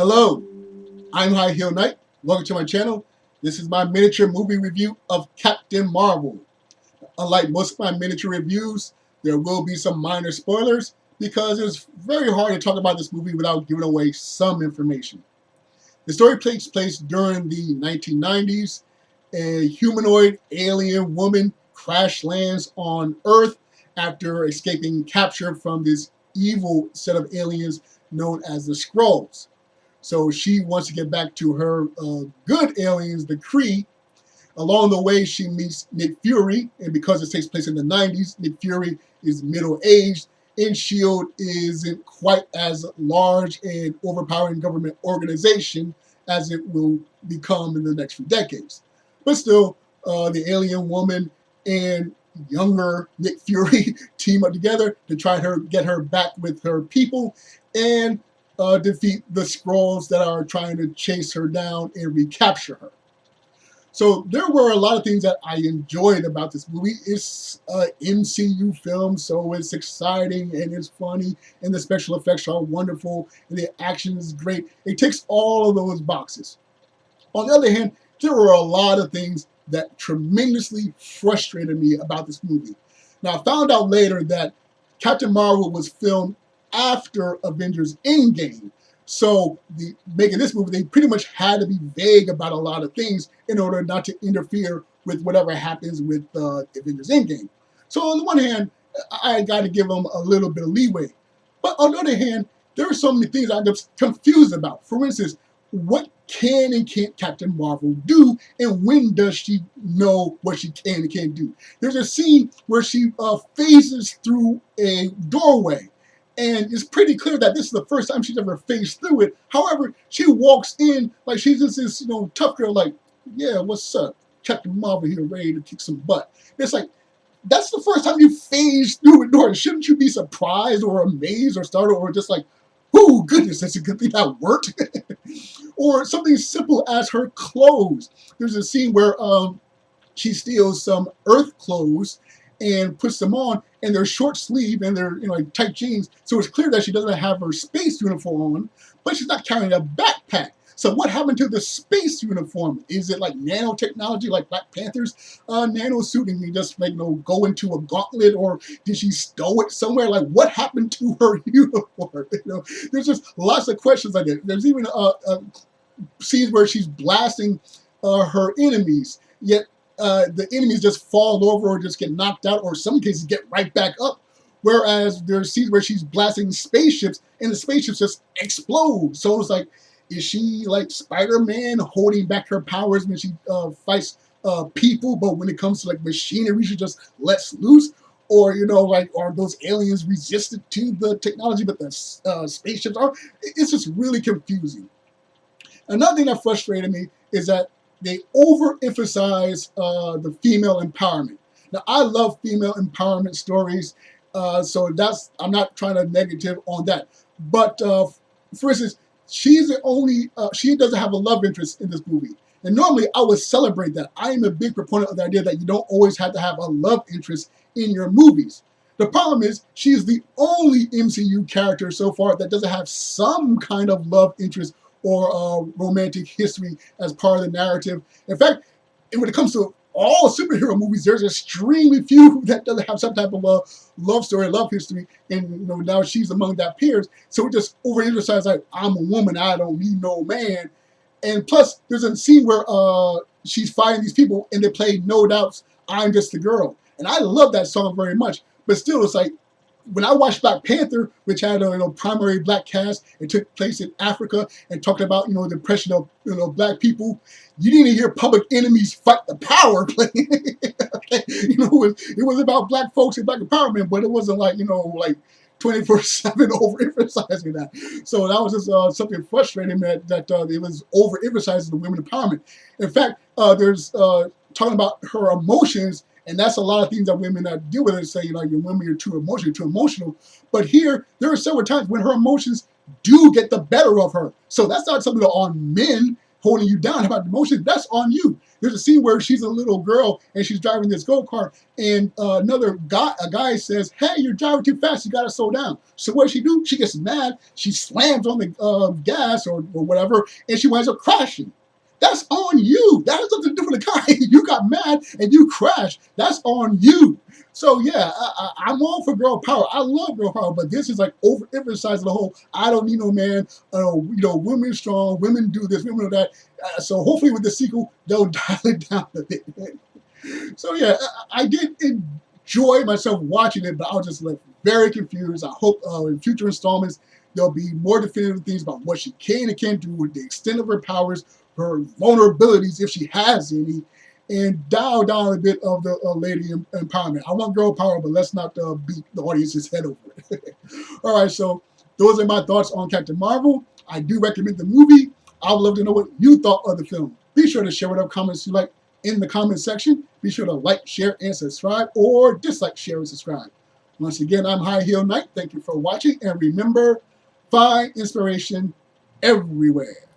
Hello, I'm High Heel Knight. Welcome to my channel. This is my miniature movie review of Captain Marvel. Unlike most of my miniature reviews, there will be some minor spoilers because it's very hard to talk about this movie without giving away some information. The story takes place during the 1990s. A humanoid alien woman crash lands on Earth after escaping capture from this evil set of aliens known as the Skrulls. So she wants to get back to her good aliens, the Kree. Along the way, she meets Nick Fury, and because it takes place in the 90s, Nick Fury is middle-aged, and S.H.I.E.L.D. isn't quite as large and overpowering government organization as it will become in the next few decades. But still, the alien woman and younger Nick Fury team up together to try to get her back with her people and defeat the Skrulls that are trying to chase her down and recapture her. So there were a lot of things that I enjoyed about this movie. It's an MCU film, so it's exciting and it's funny, and the special effects are wonderful, and the action is great. It ticks all of those boxes. On the other hand, there were a lot of things that tremendously frustrated me about this movie. Now, I found out later that Captain Marvel was filmed after Avengers Endgame. So making this movie, they pretty much had to be vague about a lot of things in order not to interfere with whatever happens with Avengers Endgame. So on the one hand, I got to give them a little bit of leeway. But on the other hand, there are so many things I'm just confused about. For instance, what can and can't Captain Marvel do, and when does she know what she can and can't do? There's a scene where she phases through a doorway. And it's pretty clear that this is the first time she's ever phased through it. However, she walks in like she's just this, tough girl, like, yeah, what's up? Captain Marvel here, ready to kick some butt. It's like, that's the first time you phased through a door. Shouldn't you be surprised or amazed or startled or just like, oh, goodness, that's a good thing that worked? Or something simple as her clothes. There's a scene where she steals some Earth clothes and puts them on, and they're short sleeve and they're like tight jeans. So it's clear that she doesn't have her space uniform on, but she's not carrying a backpack. So what happened to the space uniform? Is it like nanotechnology, like Black Panther's nano suit, and you just go into a gauntlet, or did she stow it somewhere? Like, what happened to her uniform? There's just lots of questions like that. There's even scenes where she's blasting her enemies, yet the enemies just fall over or just get knocked out, or in some cases get right back up. Whereas there's scenes where she's blasting spaceships and the spaceships just explode. So it's like, is she like Spider-Man holding back her powers when she fights people, but when it comes to like machinery, she just lets loose? Or, are those aliens resistant to the technology, but the spaceships are? It's just really confusing. Another thing that frustrated me is that they overemphasize the female empowerment. Now, I love female empowerment stories, so I'm not trying to negative on that. But for instance, she's the only, she doesn't have a love interest in this movie. And normally I would celebrate that. I am a big proponent of the idea that you don't always have to have a love interest in your movies. The problem is she's the only MCU character so far that doesn't have some kind of love interest or romantic history as part of the narrative. In fact, when it comes to all superhero movies, there's extremely few that doesn't have some type of love story, love history, and now she's among that peers. So it just overemphasizes like, I'm a woman, I don't need no man. And plus, there's a scene where she's fighting these people, and they play No Doubt's I'm Just a Girl. And I love that song very much, but still, it's like, when I watched Black Panther, which had a primary black cast, it took place in Africa and talked about the oppression of black people, you didn't hear Public Enemy's Fight the Power playing. Okay? It was about black folks and black empowerment, but it wasn't like 24/7 overemphasizing that. So that was just something frustrating that it was overemphasizing the women empowerment. In fact, there's talking about her emotions. And that's a lot of things that women deal with, and say, you're women, you're too emotional. But here, there are several times when her emotions do get the better of her. So that's not something on men. holding you down about emotions, that's on you. There's a scene where she's a little girl and she's driving this go-kart, and a guy says, "Hey, you're driving too fast. You gotta slow down." So what does she do? She gets mad. She slams on the gas or whatever, and she winds up crashing. That's on you. That has nothing to do with the guy. You got mad and you crashed. That's on you. So yeah, I'm all for girl power. I love girl power, but this is like overemphasizing the whole "I don't need no man." Women strong, women do this, women do that. So hopefully with the sequel, they'll dial it down a bit. So yeah, I did enjoy myself watching it, but I was just like very confused. I hope in future installments there'll be more definitive things about what she can and can't do with the extent of her powers, her vulnerabilities if she has any, and dial down a bit of the lady empowerment. I want girl power, but let's not beat the audience's head over it. All right, so those are my thoughts on Captain Marvel. I do recommend the movie. I would love to know what you thought of the film. Be sure to share whatever comments you like in the comment section. Be sure to like, share, and subscribe, or dislike, share, and subscribe. Once again, I'm High Heel Knight. Thank you for watching, and remember, find inspiration everywhere.